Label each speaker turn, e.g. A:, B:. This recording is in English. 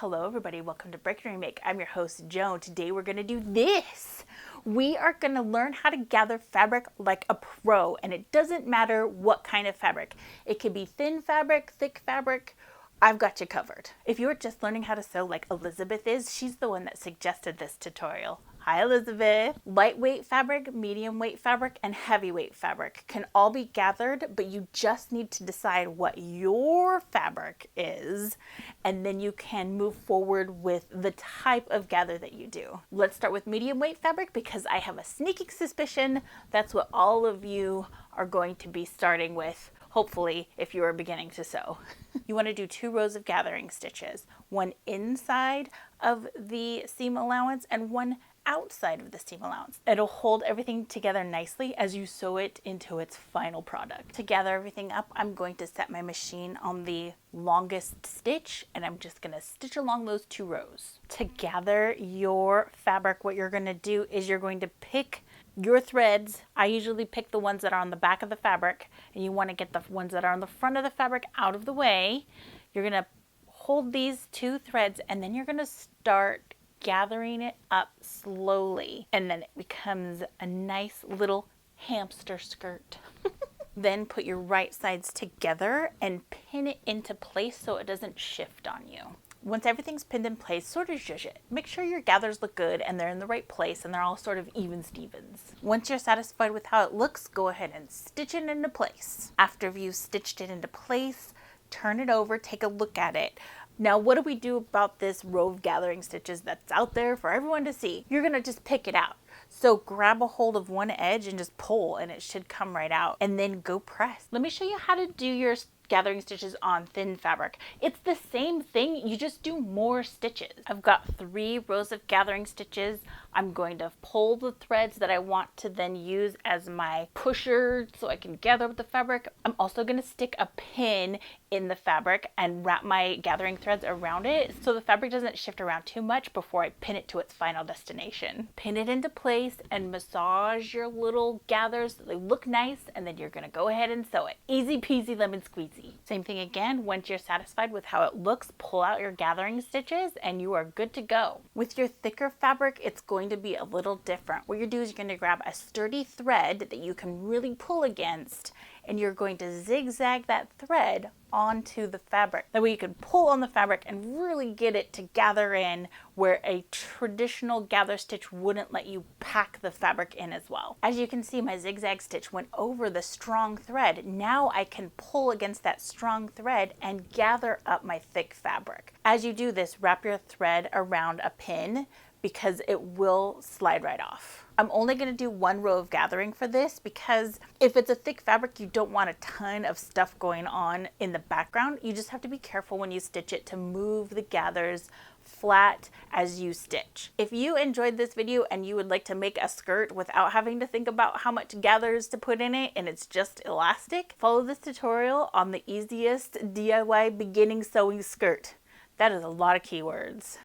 A: Hello everybody, welcome to Break Remake. I'm your host Joan. Today we're going to do this. We are going to learn how to gather fabric like a pro, and it doesn't matter what kind of fabric. It could be thin fabric, thick fabric. I've got you covered. If you're just learning how to sew like Elizabeth is, she's the one that suggested this tutorial. Hi Elizabeth. Lightweight fabric, medium weight fabric, and heavyweight fabric can all be gathered, but you just need to decide what your fabric is, and then you can move forward with the type of gather that you do. Let's start with medium weight fabric because I have a sneaking suspicion that's what all of you are going to be starting with. Hopefully, if you are beginning to sew. You want to do 2 rows of gathering stitches, one inside of the seam allowance and one outside of the seam allowance. It'll hold everything together nicely as you sew it into its final product. To gather everything up, I'm going to set my machine on the longest stitch, and I'm just going to stitch along those 2 rows. To gather your fabric, what you're going to do is you're going to pick your threads. I usually pick the ones that are on the back of the fabric, and you want to get the ones that are on the front of the fabric out of the way. You're going to hold these 2 threads, and then you're going to start gathering it up slowly, and then it becomes a nice little hamster skirt. Then put your right sides together and pin it into place so it doesn't shift on you. Once everything's pinned in place, sort of zhuzh it. Make sure your gathers look good and they're in the right place and they're all sort of even Stevens. Once you're satisfied with how it looks, go ahead and stitch it into place. After you've stitched it into place, turn it over, take a look at it. Now, what do we do about this row of gathering stitches that's out there for everyone to see? You're gonna just pick it out. So grab a hold of one edge and just pull, and it should come right out, and then go press. Let me show you how to do your gathering stitches on thin fabric. It's the same thing, you just do more stitches. I've got 3 rows of gathering stitches. I'm going to pull the threads that I want to then use as my pusher so I can gather up the fabric. I'm also going to stick a pin in the fabric and wrap my gathering threads around it so the fabric doesn't shift around too much before I pin it to its final destination. Pin it into place and massage your little gathers so they look nice, and then you're going to go ahead and sew it. Easy peasy lemon squeezy. Same thing again, once you're satisfied with how it looks, pull out your gathering stitches and you are good to go. With your thicker fabric, it's going to be a little different. What you're doing is you're going to grab a sturdy thread that you can really pull against, and you're going to zigzag that thread onto the fabric. That way you can pull on the fabric and really get it to gather in where a traditional gather stitch wouldn't let you pack the fabric in as well. As you can see, my zigzag stitch went over the strong thread. Now I can pull against that strong thread and gather up my thick fabric. As you do this, wrap your thread around a pin because it will slide right off. I'm only going to do 1 row of gathering for this because if it's a thick fabric, you don't want a ton of stuff going on in the background. You just have to be careful when you stitch it to move the gathers flat as you stitch. If you enjoyed this video and you would like to make a skirt without having to think about how much gathers to put in it and it's just elastic, follow this tutorial on the easiest DIY beginning sewing skirt. That is a lot of keywords.